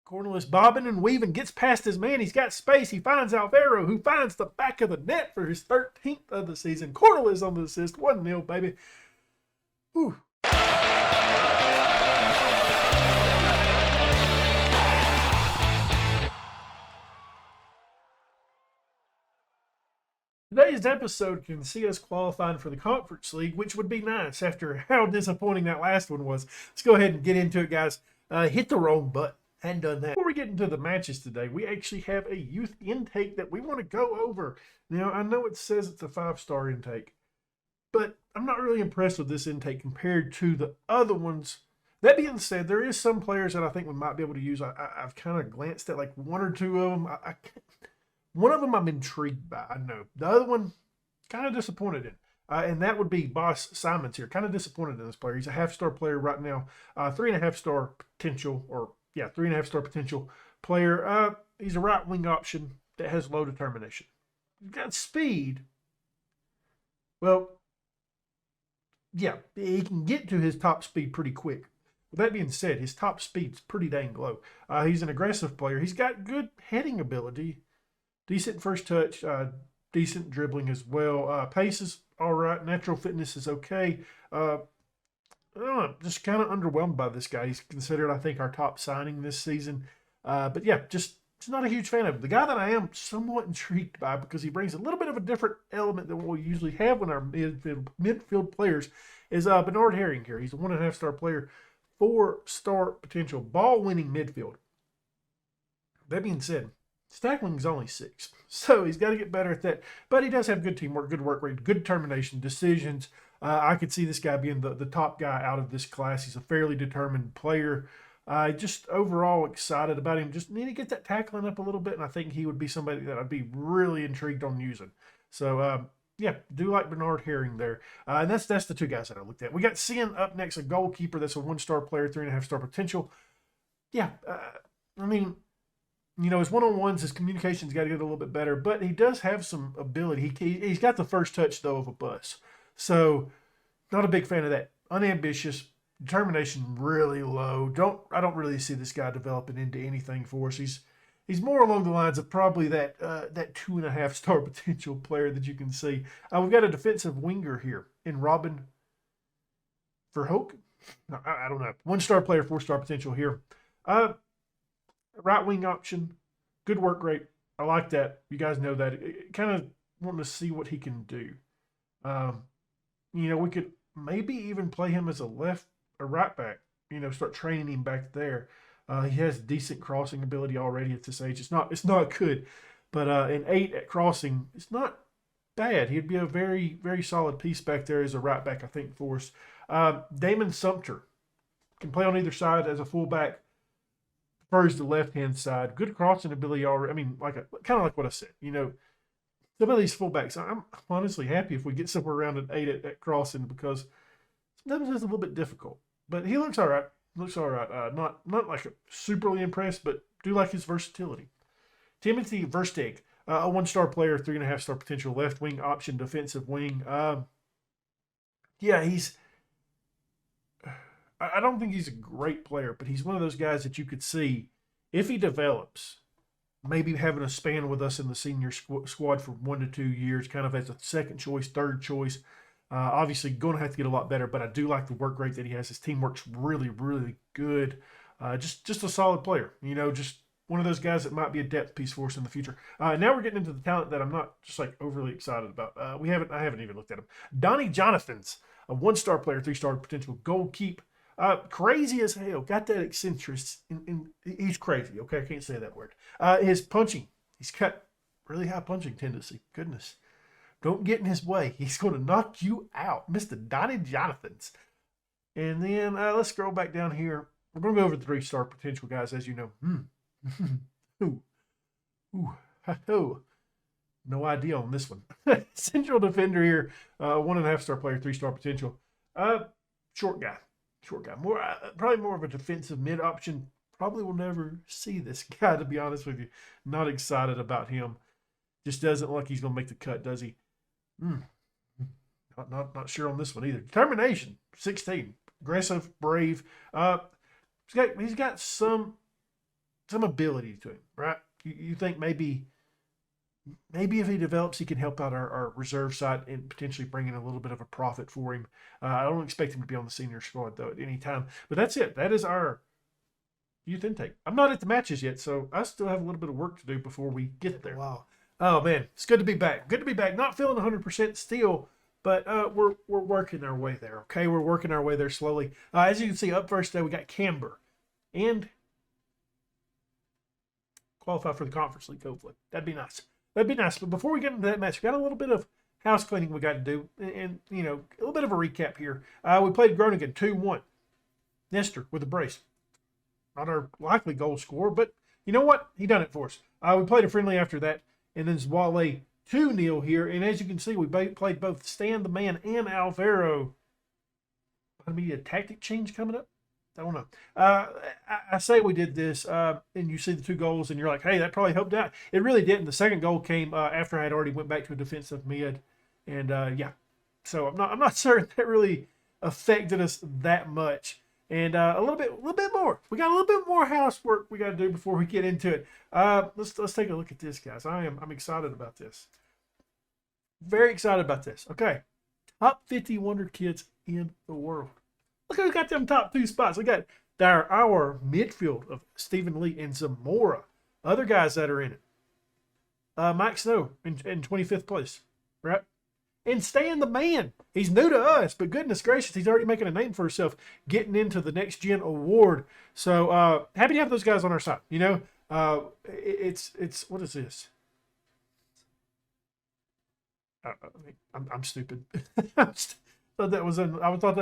Cornelius bobbing and weaving, gets past his man. He's got space. He finds Alvaro, who finds the back of the net for his 13th of the season. Cornelius on the assist. 1-0, baby. Whew. Today's episode can see us qualifying for the Conference League, which would be nice after how disappointing that last one was. Let's go ahead and get into it, guys. Hit the wrong button. Hadn't done that. Before we get into the matches today, we actually have a youth intake that we want to go over. Now, I know it says it's a 5-star intake, but I'm not really impressed with this intake compared to the other ones. That being said, there is some players that I think we might be able to use. I've kind of glanced at like one or two of them. One of them I'm intrigued by, I know. The other one, kind of disappointed in. And that would be Boss Simons here. Kind of disappointed in this player. He's a half-star player right now. 3.5-star potential, or 3.5-star potential player. He's a right wing option that has low determination. He's got speed. Well, yeah, he can get to his top speed pretty quick. With that being said, his top speed's pretty dang low. He's an aggressive player. He's got good heading ability. Decent first touch, decent dribbling as well. Pace is all right. Natural fitness is okay. I don't know, just kind of underwhelmed by this guy. He's considered, I think, our top signing this season. But yeah, just not a huge fan of him. The guy that I am somewhat intrigued by, because he brings a little bit of a different element than what we usually have in our midfield players, is Bernard Herring here. He's a 1.5-star player, 4-star potential, ball-winning midfield. That being said, his tackling is only 6, so he's got to get better at that. But he does have good teamwork, good work rate, good determination, decisions. I could see this guy being the top guy out of this class. He's a fairly determined player. Just overall excited about him. Just need to get that tackling up a little bit, and I think he would be somebody that I'd be really intrigued on using. So, yeah, do like Bernard Herring there. And that's the two guys that I looked at. We got Sin up next, a goalkeeper that's a 1-star player, 3.5-star potential. Yeah, I mean, you know, his one-on-ones, his communication's got to get a little bit better, but he does have some ability. He's got the first touch, though, of a bus. So, not a big fan of that. Unambitious, determination really low. I don't really see this guy developing into anything for us. He's more along the lines of probably that 2.5-star potential player that you can see. We've got a defensive winger here in Robin Verhoek. No, I don't know. 1-star player, 4-star potential here. Right wing option, good work rate. I like that. You guys know that. Kind of wanting to see what he can do. You know, we could maybe even play him as a right back. You know, start training him back there. He has decent crossing ability already at this age. It's not good, but an 8 at crossing, it's not bad. He'd be a very, very solid piece back there as a right back, I think, for us. Damon Sumter can play on either side as a fullback. Prefers the left-hand side. Good crossing ability already. I mean, kind of like what I said. You know, some of these fullbacks, I'm honestly happy if we get somewhere around an 8 at crossing, because sometimes it's a little bit difficult. But he looks all right. Not like superly impressed, but do like his versatility. Timothy Versteeg, a 1-star player, 3.5-star potential, left wing option, defensive wing. Yeah, I don't think he's a great player, but he's one of those guys that you could see, if he develops, maybe having a span with us in the senior squad for 1 to 2 years, kind of as a second choice, third choice. Obviously, going to have to get a lot better, but I do like the work rate that he has. His teamwork's really, really good. Just a solid player. You know, just one of those guys that might be a depth piece for us in the future. Now we're getting into the talent that I'm not just like overly excited about. I haven't even looked at him. Donnie Jonathans, a 1-star player, 3-star potential, goalkeeper. Crazy as hell. Got that eccentric. He's crazy. Okay, I can't say that word. His punching. He's got really high punching tendency. Goodness. Don't get in his way. He's going to knock you out. Mr. Donnie Jonathans. And then let's scroll back down here. We're going to go over the 3-star potential guys, as you know. No idea on this one. Central defender here. 1.5-star player, 3-star potential. Short guy. Probably more of a defensive mid option. Probably will never see this guy, to be honest with you. Not excited about him. Just doesn't look like he's going to make the cut, does he? Not sure on this one either. Determination, 16. Aggressive, brave. He's got some some ability to him, right? You think maybe if he develops, he can help out our reserve side and potentially bring in a little bit of a profit for him. I don't expect him to be on the senior squad, though, at any time. But that's it. That is our youth intake. I'm not at the matches yet, so I still have a little bit of work to do before we get there. Wow. Oh, man. It's good to be back. Good to be back. Not feeling 100% still, but we're working our way there, okay? We're working our way there slowly. As you can see, up first today, we got Camber. And qualify for the Conference League, hopefully. That'd be nice. That'd be nice. But before we get into that match, we got a little bit of house cleaning we got to do. And you know, a little bit of a recap here. We played Groningen 2-1. Nestor with a brace. Not our likely goal scorer, but you know what? He done it for us. We played a friendly after that. And then Zwale 2-0 here. And as you can see, we played both Stan the Man and Alvaro. Might be a tactic change coming up? I don't know. I say we did this, and you see the 2 goals, and you're like, hey, that probably helped out. It really didn't. The second goal came after I had already went back to a defensive mid, and yeah. So I'm not certain that really affected us that much. And a little bit more. We got a little bit more housework we got to do before we get into it. Let's take a look at this, guys. I'm excited about this. Very excited about this. Okay, top 50 Wonder Kids in the world. Look who got them top 2 spots. We got our midfield of Stephen Lee and Zamora. Other guys that are in it. Mike Snow in 25th place, right? And Stan the Man. He's new to us, but goodness gracious, he's already making a name for himself, getting into the Next Gen Award. So happy to have those guys on our side. You know, it's what is this? I'm stupid. I thought that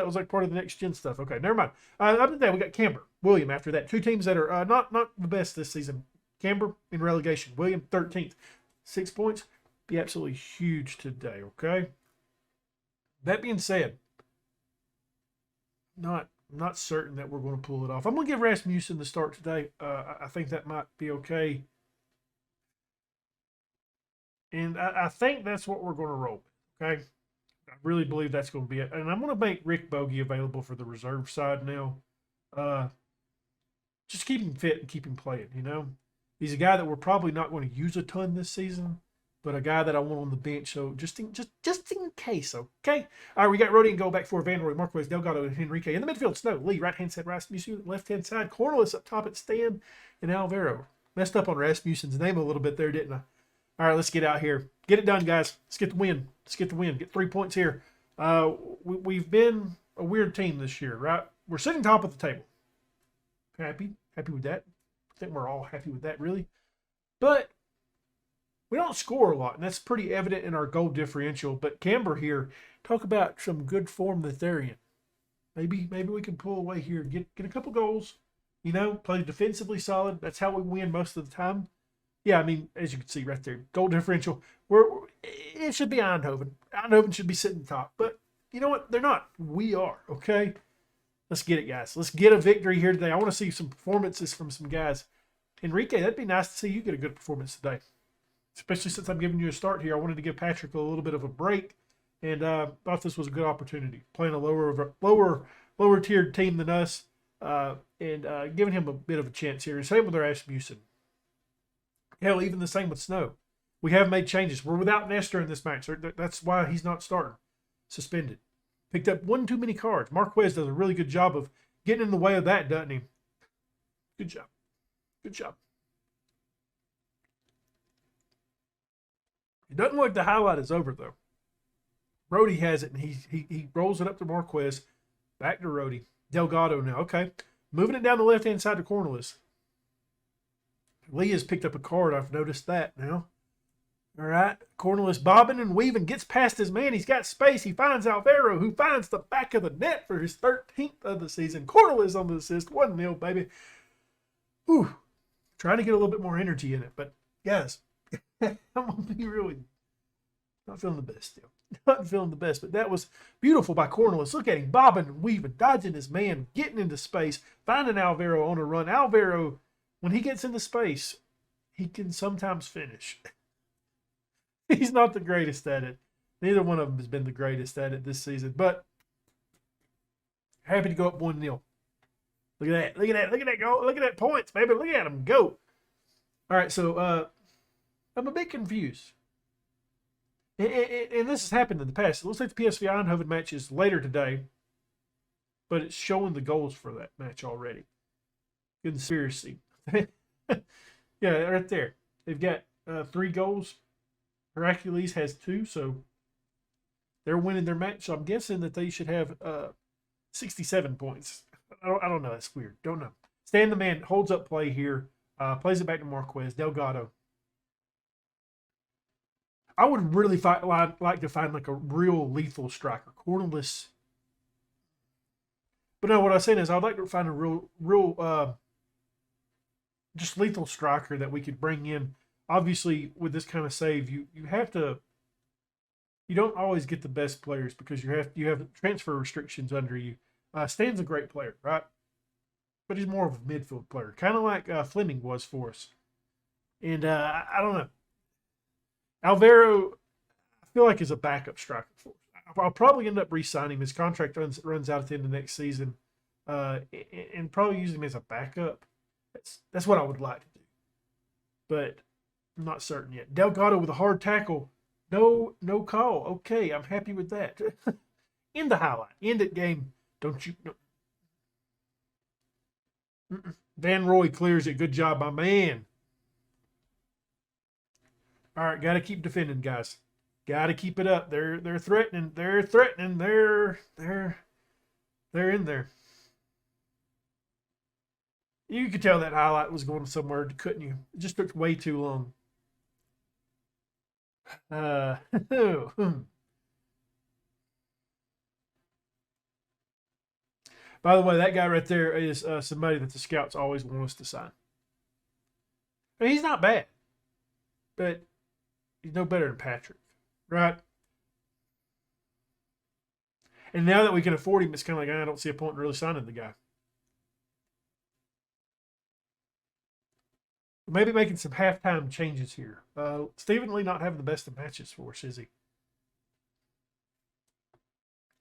was like part of the Next Gen stuff. Okay, never mind. Other than that, we got Camber, William after that. 2 teams that are not the best this season. Camber in relegation. William 13th. 6 points. Be absolutely huge today, okay? That being said, not certain that we're going to pull it off. I'm going to give Rasmussen the start today. I think that might be okay. And I think that's what we're going to roll with, okay? I really believe that's going to be it. And I'm going to make Rick Bogey available for the reserve side now. Just keep him fit and keep him playing, you know. He's a guy that we're probably not going to use a ton this season, but a guy that I want on the bench. So just in case, okay? All right, we got Rody and goal back for Van Roy, Marquez, Delgado, and Henrique. In the midfield, Snow, Lee, right-hand side, Rasmussen, left-hand side, Cornelius up top at Stan, and Alvaro. Messed up on Rasmussen's name a little bit there, didn't I? All right, let's get out here. Get it done, guys. Let's get the win. Let's get the win. Get 3 points here. We've been a weird team this year, right? We're sitting top of the table. Happy with that. I think we're all happy with that, really. But we don't score a lot, and that's pretty evident in our goal differential. But Camber here, talk about some good form that they're in. Maybe we can pull away here, get a couple goals. You know, play defensively solid. That's how we win most of the time. Yeah, I mean, as you can see right there, goal differential. It should be Eindhoven. Eindhoven should be sitting top. But you know what? They're not. We are, okay? Let's get it, guys. Let's get a victory here today. I want to see some performances from some guys. Enrique, that'd be nice to see you get a good performance today. Especially since I'm giving you a start here. I wanted to give Patrick a little bit of a break. And thought this was a good opportunity. Playing a lower tiered team than us. And giving him a bit of a chance here. Same with Rasmussen. Hell, even the same with Snow. We have made changes. We're without Nestor in this match. That's why he's not starting. Suspended. Picked up one too many cards. Marquez does a really good job of getting in the way of that, doesn't he? Good job. Good job. It doesn't look like the highlight is over, though. Rody has it, and he rolls it up to Marquez. Back to Rody. Delgado now. Okay. Moving it down the left-hand side to Cornelius. Lee has picked up a card. I've noticed that now. All right. Cornelius bobbing and weaving. Gets past his man. He's got space. He finds Alvaro, who finds the back of the net for his 13th of the season. Cornelius on the assist. 1-0, baby. Whew. Trying to get a little bit more energy in it. But, guys, I'm going to be really not feeling the best still. Not feeling the best. But that was beautiful by Cornelius. Look at him bobbing and weaving, dodging his man, getting into space, finding Alvaro on a run. Alvaro, when he gets into space, he can sometimes finish. He's not the greatest at it. Neither one of them has been the greatest at it this season. But happy to go up 1-0. Look at that. Look at that. Look at that go. Look at that points, baby. Look at them go. All right, so I'm a bit confused. And this has happened in the past. It looks like the PSV Eindhoven match is later today, but it's showing the goals for that match already. Conspiracy. Yeah, right there. They've got 3 goals. Hercules has 2, so they're winning their match. So I'm guessing that they should have 67 points. I don't know. That's weird. Don't know. Stan the Man holds up play here. Plays it back to Marquez. Delgado. I would really like to find like a real lethal striker. Cornelius. But no, what I was saying is I'd like to find a real just lethal striker that we could bring in. Obviously, with this kind of save, you have to. You don't always get the best players because you have transfer restrictions under you. Stan's a great player, right? But he's more of a midfield player, kind of like Fleming was for us. And I don't know. Alvaro, I feel like is a backup striker for us. I'll probably end up re-signing him. His contract runs out at the end of next season, and probably use him as a backup. That's what I would like to do, but I'm not certain yet. Delgado with a hard tackle. No call. Okay, I'm happy with that. End the highlight. End it, game. Don't you? No. Van Roy clears it. Good job, my man. All right, got to keep defending, guys. Got to keep it up. They're threatening. They're threatening. They're in there. You could tell that highlight was going somewhere, couldn't you? It just took way too long. By the way, that guy right there is somebody that the scouts always want us to sign. I mean, he's not bad, but he's no better than Patrick, right? And now that we can afford him, it's kind of like, I don't see a point in really signing the guy. Maybe making some halftime changes here. Stephen Lee not having the best of matches for us, is he?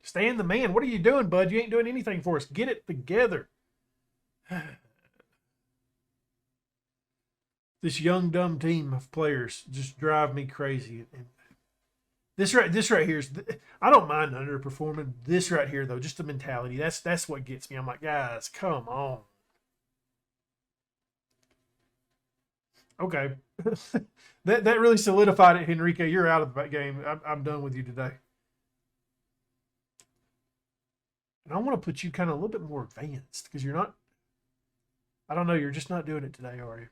Stan the Man, what are you doing, bud? You ain't doing anything for us. Get it together. This young, dumb team of players just drive me crazy. And this right here is, I don't mind underperforming. This right here, though, just the mentality. That's what gets me. I'm like, guys, come on. Okay. that really solidified it, Henrique. You're out of the game. I'm done with you today. And I want to put you kind of a little bit more advanced because you're not, I don't know, you're just not doing it today, are you?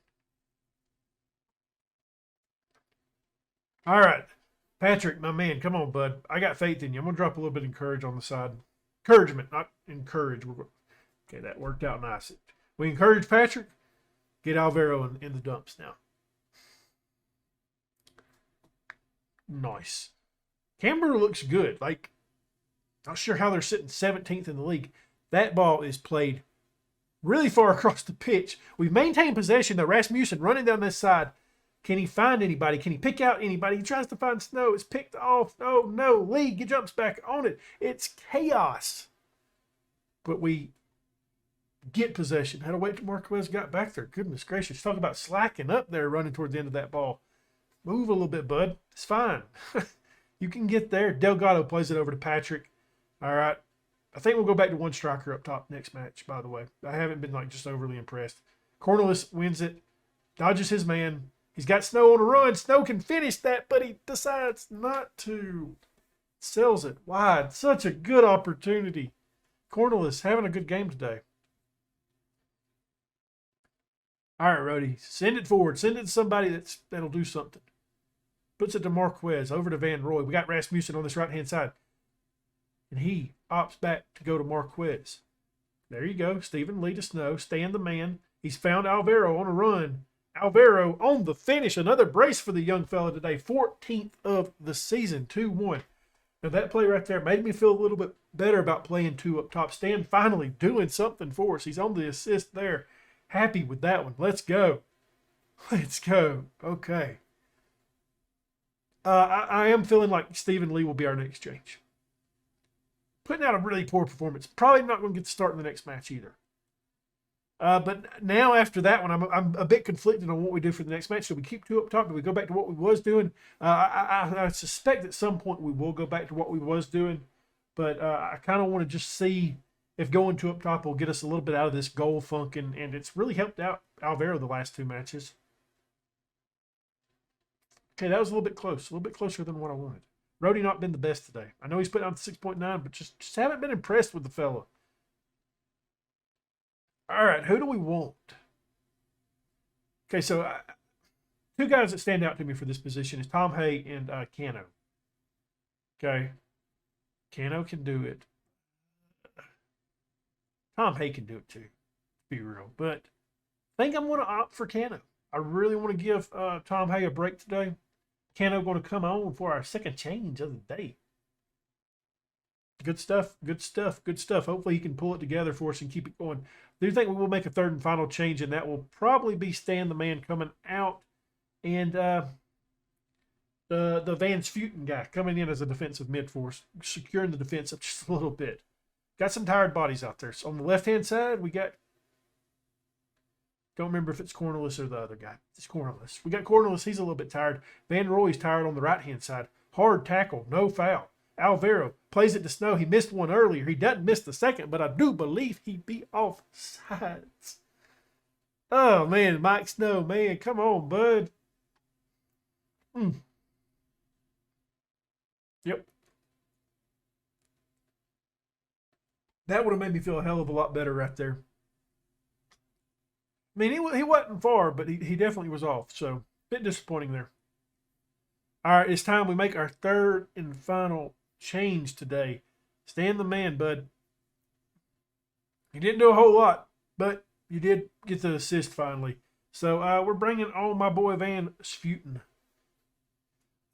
All right. Patrick, my man, come on, bud. I got faith in you. I'm going to drop a little bit of encourage on the side. Encouragement, not encourage. Okay, that worked out nice. We encourage Patrick. Get Alvaro in the dumps now. Nice. Canberra looks good. Like, not sure how they're sitting 17th in the league. That ball is played really far across the pitch. We've maintained possession, though. Rasmussen running down this side. Can he find anybody? Can he pick out anybody? He tries to find Snow. It's picked off. Oh, no. Lee, he jumps back on it. It's chaos. But we get possession. Had to wait till Marquez got back there. Goodness gracious. Talk about slacking up there running toward the end of that ball. Move a little bit, bud. It's fine. You can get there. Delgado plays it over to Patrick. All right. I think we'll go back to one striker up top next match, by the way. I haven't been like just overly impressed. Cornelius wins it. Dodges his man. He's got Snow on a run. Snow can finish that, but he decides not to. Sells it wide. Such a good opportunity. Cornelius having a good game today. All right, Rhodey. Send it forward. Send it to somebody that'll do something. Puts it to Marquez. Over to Van Roy. We got Rasmussen on this right-hand side. And he opts back to go to Marquez. There you go. Stephen Lee to Snow. Stan the Man. He's found Alvaro on a run. Alvaro on the finish. Another brace for the young fella today. 14th of the season. 2-1. Now that play right there made me feel a little bit better about playing 2 up top. Stan finally doing something for us. He's on the assist there. Happy with that one. Let's go. Let's go. Okay. I am feeling like Stephen Lee will be our next change. Putting out a really poor performance. Probably not going to get to start in the next match either. But now after that one, I'm a bit conflicted on what we do for the next match. Do we keep two up top? Do we go back to what we was doing? I suspect at some point we will go back to what we was doing, but I kind of want to just see if going two up top will get us a little bit out of this goal funk, and it's really helped out Alvaro the last two matches. Okay, that was a little bit close, a little bit closer than what I wanted. Rhodey not been the best today. I know he's putting out 6.9, but just haven't been impressed with the fella. All right, who do we want? Okay, so two guys that stand out to me for this position is Tom Hay and Cano. Okay, Cano can do it. Tom Hay can do it too, to be real. But I think I'm going to opt for Cano. I really want to give Tom Hay a break today. Cano going to come on for our second change of the day. Good stuff, good stuff, good stuff. Hopefully he can pull it together for us and keep it going. I do think we will make a third and final change, and that will probably be Stan the Man coming out and the Van Spuiten guy coming in as a defensive mid force, securing the defense up just a little bit. Got some tired bodies out there. So on the left-hand side, we got, don't remember if it's Cornelius or the other guy. It's Cornelius. We got Cornelius. He's a little bit tired. Van Roy's tired on the right-hand side. Hard tackle, no foul. Alvaro plays it to Snow. He missed one earlier. He doesn't miss the second, but I do believe he'd be offsides. Oh, man, Mike Snow, man, come on, bud. Yep. That would have made me feel a hell of a lot better right there. I mean, he wasn't far, but he definitely was off. So, a bit disappointing there. All right, it's time we make our third and final change today. Stan the Man, bud. You didn't do a whole lot, but you did get the assist finally. So, we're bringing on my boy Van Spuiten.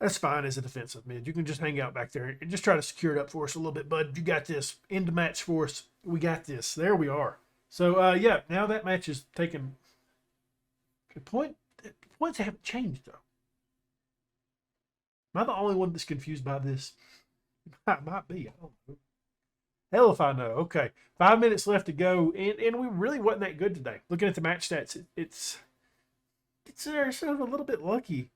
That's fine as a defensive mid. You can just hang out back there and just try to secure it up for us a little bit, bud. You got this. End the match for us. We got this. There we are. So, yeah, now that match is taken. Good point. Points haven't changed, though. Am I the only one that's confused by this? I might be. I don't know. Hell if I know. Okay. 5 minutes left to go, and we really wasn't that good today. Looking at the match stats, it's sort of a little bit lucky.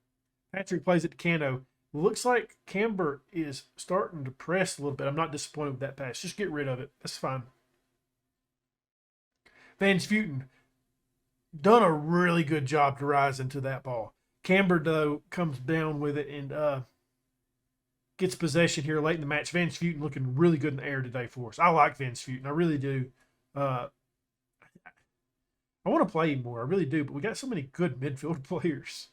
Patrick plays it to Cano. Looks like Camber is starting to press a little bit. I'm not disappointed with that pass. Just get rid of it. That's fine. Van Spuiten done a really good job to rise into that ball. Camber, though, comes down with it and gets possession here late in the match. Van Spuiten looking really good in the air today for us. I like Van Spuiten. I really do. I want to play him more. I really do. But we got so many good midfield players.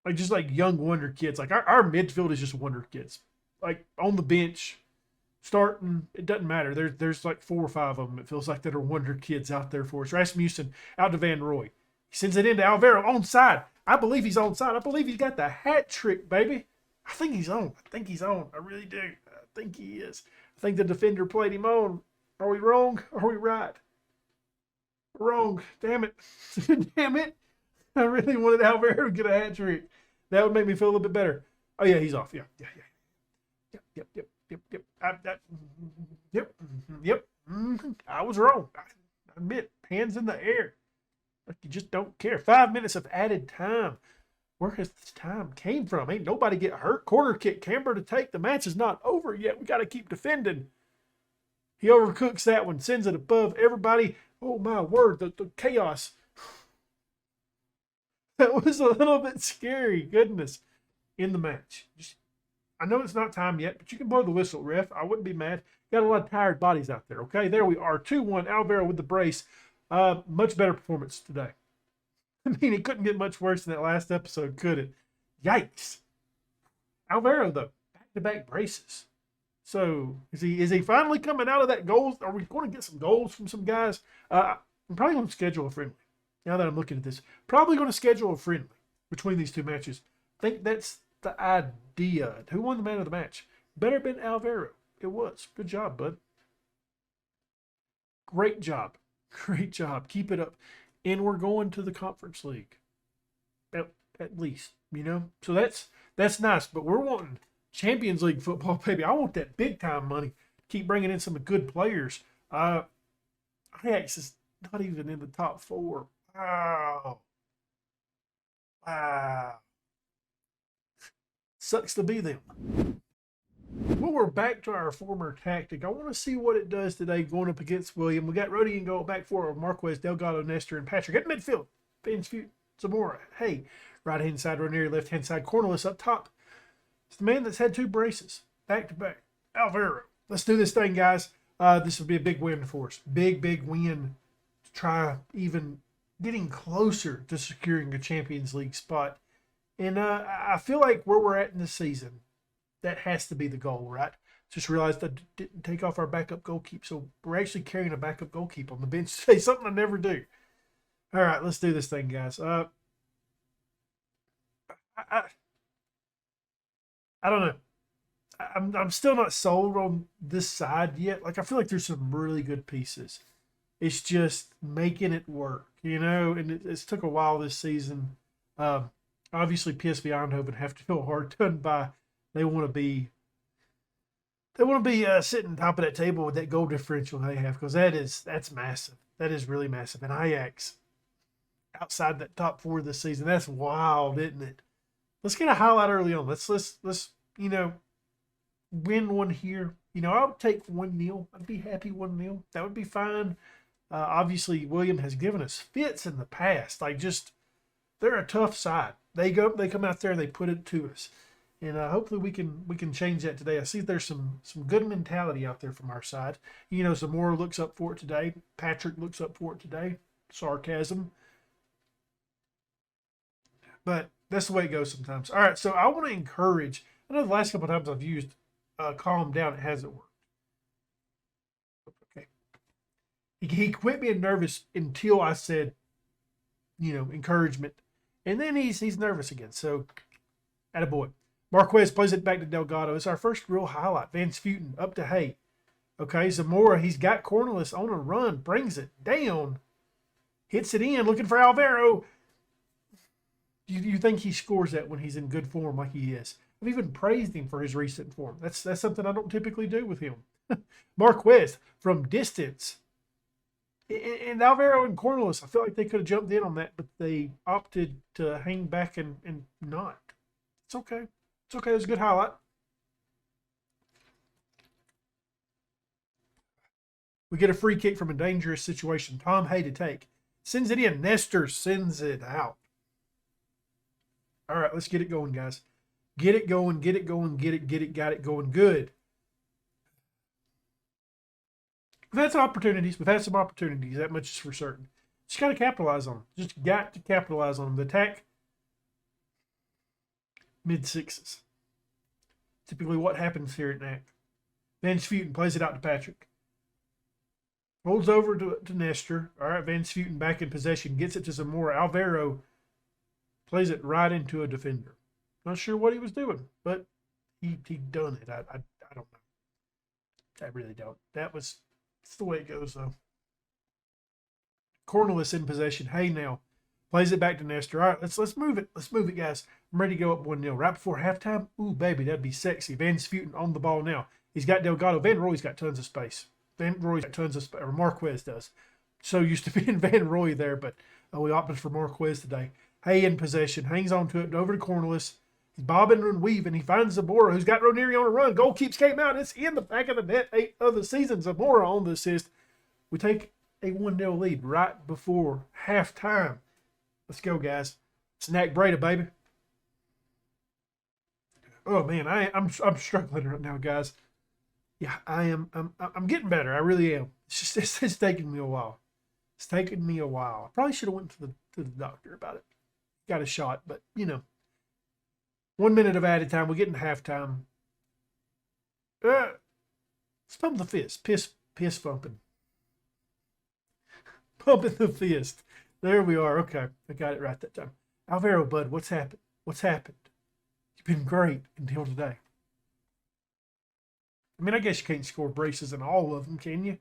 Like, just like young wonder kids. Like, our midfield is just wonder kids. Like, on the bench, starting, it doesn't matter. There's like 4 or 5 of them, it feels like, that are wonder kids out there for us. Rasmussen out to Van Roy. He sends it into Alvaro onside. I believe he's onside. I believe he's got the hat trick, baby. I think he's on. I really do. I think he is. I think the defender played him on. Are we wrong? Are we right? Wrong. Damn it. Damn it. I really wanted Alvaro to get a hat trick. That would make me feel a little bit better. Oh, yeah, he's off. Yeah. Yep. I was wrong. I admit, hands in the air. Like you just don't care. 5 minutes of added time. Where has this time came from? Ain't nobody get hurt. Corner kick, Camber to take. The match is not over yet. We got to keep defending. He overcooks that one, sends it above everybody. Oh, my word, the chaos. That was a little bit scary, goodness, in the match. I know it's not time yet, but you can blow the whistle, ref. I wouldn't be mad. Got a lot of tired bodies out there, okay? There we are, 2-1, Alvaro with the brace. Much better performance today. I mean, it couldn't get much worse than that last episode, could it? Yikes. Alvaro, though, back-to-back braces. So, is he finally coming out of that goals? Are we going to get some goals from some guys? I'm probably going to schedule a friendly. Now that I'm looking at this, probably going to schedule a friendly between these two matches. I think that's the idea. Who won the man of the match? Better have been Alvaro. It was. Good job, bud. Great job. Great job. Keep it up. And we're going to the Conference League. At least, you know. So that's nice. But we're wanting Champions League football, baby. I want that big time money. Keep bringing in some good players. Ajax is Not even in the top 4. Wow. Wow. Sucks to be them. Well, we're back to our former tactic. I want to see what it does today going up against William. We got Rody and go back forward. Marquez, Delgado, Nestor, and Patrick at midfield. Vince Zamora. Hey, right-hand side, Ranieri, left-hand side, Cornelius up top. It's the man that's had 2 braces back-to-back. Alvaro. Let's do this thing, guys. This would be a big win for us. Big win to try even getting closer to securing a Champions League spot. And I feel like where we're at in this season, that has to be the goal, right? Just realized I didn't take off our backup goalkeeper, so we're actually carrying a backup goalkeeper on the bench today, something I never do. All right, let's do this thing, guys. I don't know. I'm still not sold on this side yet. Like, I feel like there's some really good pieces. It's just making it work, you know. And it's took a while this season. Obviously, PSV Eindhoven have to feel hard done by. They want to be sitting top of that table with that goal differential they have, because that's massive. That is really massive. And Ajax outside that top 4 this season, that's wild, isn't it? Let's get a highlight early on. Let's win one here. I would take 1-0. I'd be happy 1-0. That would be fine. Obviously, William has given us fits in the past. They're a tough side. They come out there and they put it to us. And hopefully we can change that today. I see there's some good mentality out there from our side. Zamora looks up for it today. Patrick looks up for it today. Sarcasm. But that's the way it goes sometimes. All right, so I want to encourage. I know the last couple of times I've used calm down, it hasn't worked. Okay. He quit being nervous until I said, encouragement. And then he's nervous again. So, attaboy. Marquez plays it back to Delgado. It's our first real highlight. Van Spuiten up to Hay. Okay, Zamora, he's got Cornelius on a run. Brings it down. Hits it in, looking for Alvaro. You think he scores that when he's in good form like he is? I've even praised him for his recent form. That's something I don't typically do with him. Marquez from distance. And Alvaro and Cornelius, I feel like they could have jumped in on that, but they opted to hang back and not. It's okay. It's okay. It was a good highlight. We get a free kick from a dangerous situation. Tom Hay to take. Sends it in. Nestor sends it out. All right, let's get it going, guys. Get it going, got it going good. We've had some opportunities. That much is for certain. Just got to capitalize on them. Just got to capitalize on them. The attack, mid-6s. Typically what happens here at NAC. Van Spuiten plays it out to Patrick. Rolls over to Nestor. All right, Van Spuiten back in possession. Gets it to Zamora. Alvaro plays it right into a defender. Not sure what he was doing, but he done it. I don't know. I really don't. That's the way it goes, though. Cornelius in possession. Hay now plays it back to Nestor. All right, let's move it. Let's move it, guys. I'm ready to go up 1-0. Right before halftime. Ooh, baby, that'd be sexy. Van Spuiten on the ball now. He's got Delgado. Van Roy's got tons of space. Or Marquez does. So used to being Van Roy there, but we opted for Marquez today. Hay in possession. Hangs on to it. Over to Cornelius. He's bobbing and weaving. He finds Zamora, who's got Ranieri on a run. Goal came out. It's in the back of the net. 8 of the season. Zamora on the assist. We take a 1-0 lead right before halftime. Let's go, guys. It's NAC Breda, baby. Oh man, I'm struggling right now, guys. Yeah, I am. I'm getting better. I really am. It's taking me a while. It's taken me a while. I probably should have went to the doctor about it. Got a shot, but 1 minute of added time. We're getting halftime. Let's pump the fist. Piss pumping. Pumping the fist. There we are. Okay, I got it right that time. Alvaro, bud, what's happened? What's happened? You've been great until today. I mean, I guess you can't score braces in all of them, can you?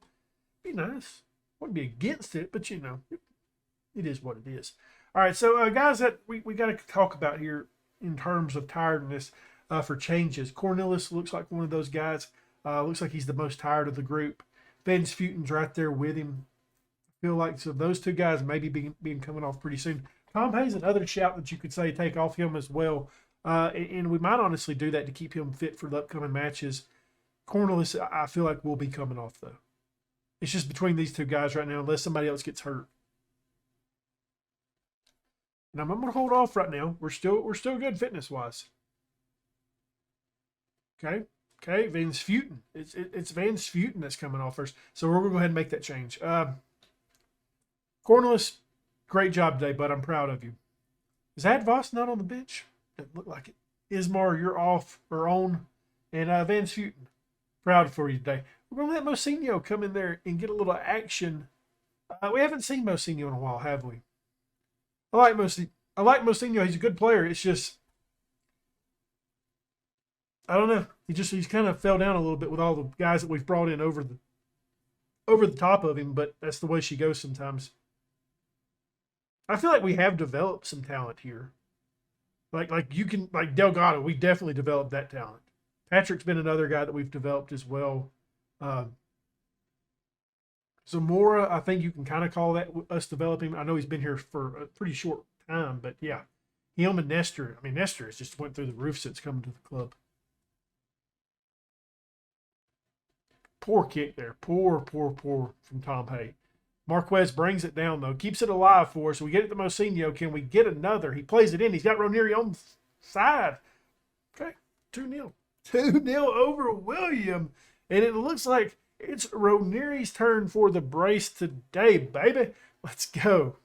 Be nice. Wouldn't be against it, but it is what it is. All right, so guys, that we got to talk about here in terms of tiredness for changes. Cornelius looks like one of those guys. Looks like he's the most tired of the group. Van Sputen's right there with him. feel like so those two guys maybe being coming off pretty soon. Tom Hayes, another shout that you could say take off him as well. And we might honestly do that to keep him fit for the upcoming matches. Cornelius, I feel like will be coming off though. It's just between these two guys right now, unless somebody else gets hurt. And I'm going to hold off right now. We're still good fitness wise. Okay, Van Sfuten. It's Van Sfuten that's coming off first. So we're going to go ahead and make that change. Cornelius, great job today, bud. I'm proud of you. Is Advos not on the bench? Doesn't look like it. Ismar, you're off or on. And Van Sfuten, proud for you today. We're going to let Mocinho come in there and get a little action. We haven't seen Mocinho in a while, have we? I like Mocinho. He's a good player. It's just, I don't know. He's kind of fell down a little bit with all the guys that we've brought in over the top of him, but that's the way she goes sometimes. I feel like we have developed some talent here. Like Delgado, we definitely developed that talent. Patrick's been another guy that we've developed as well. Zamora, I think you can kind of call that us developing. I know he's been here for a pretty short time, but yeah. Him and Nestor. I mean, Nestor has just went through the roof since coming to the club. Poor kick there. Poor from Tom Hay. Marquez brings it down, though. Keeps it alive for us. We get it to Mocinho. Can we get another? He plays it in. He's got Ranieri on the side. Okay, 2-0. 2-0 over William. And it looks like it's Ranieri's turn for the brace today, baby. Let's go.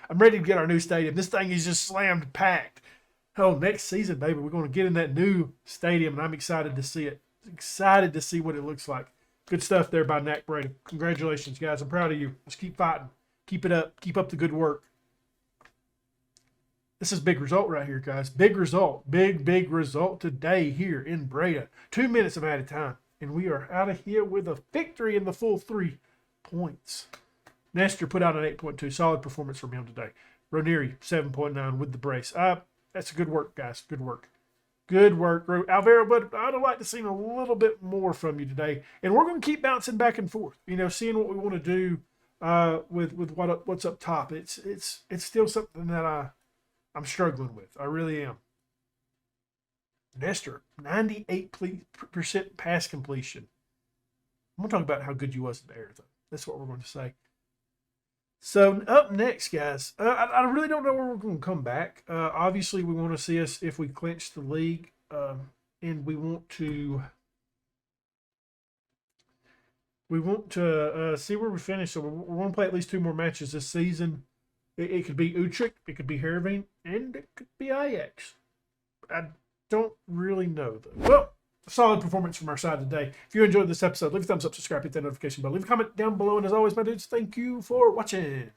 I'm ready to get our new stadium. This thing is just slammed packed. Oh, next season, baby, we're going to get in that new stadium, and I'm excited to see it. Excited to see what it looks like. Good stuff there by NAC Breda. Congratulations, guys. I'm proud of you. Let's keep fighting. Keep it up. Keep up the good work. This is a big result right here, guys. Big result. Big result today here in Breda. 2 minutes of added time. And we are out of here with a victory in the full 3 points. Nestor put out an 8.2. Solid performance from him today. Ranieri, 7.9 with the brace. That's good work, guys. Good work. Good work, Alvaro, but I'd have liked to see a little bit more from you today. And we're going to keep bouncing back and forth, seeing what we want to do with what's up top. It's still something that I'm struggling with. I really am. Nestor, 98% pass completion. I'm going to talk about how good you was in the air, though. That's what we're going to say. So up next, guys, I really don't know where we're going to come back. Obviously, we want to see us if we clinch the league, and we want to see where we finish. So we want to play at least 2 more matches this season. It could be Utrecht, it could be Heerenveen, and it could be Ajax. I don't really know, though. Well, solid performance from our side today. If you enjoyed this episode, leave a thumbs up, subscribe, hit that notification bell, leave a comment down below, and as always, my dudes, thank you for watching.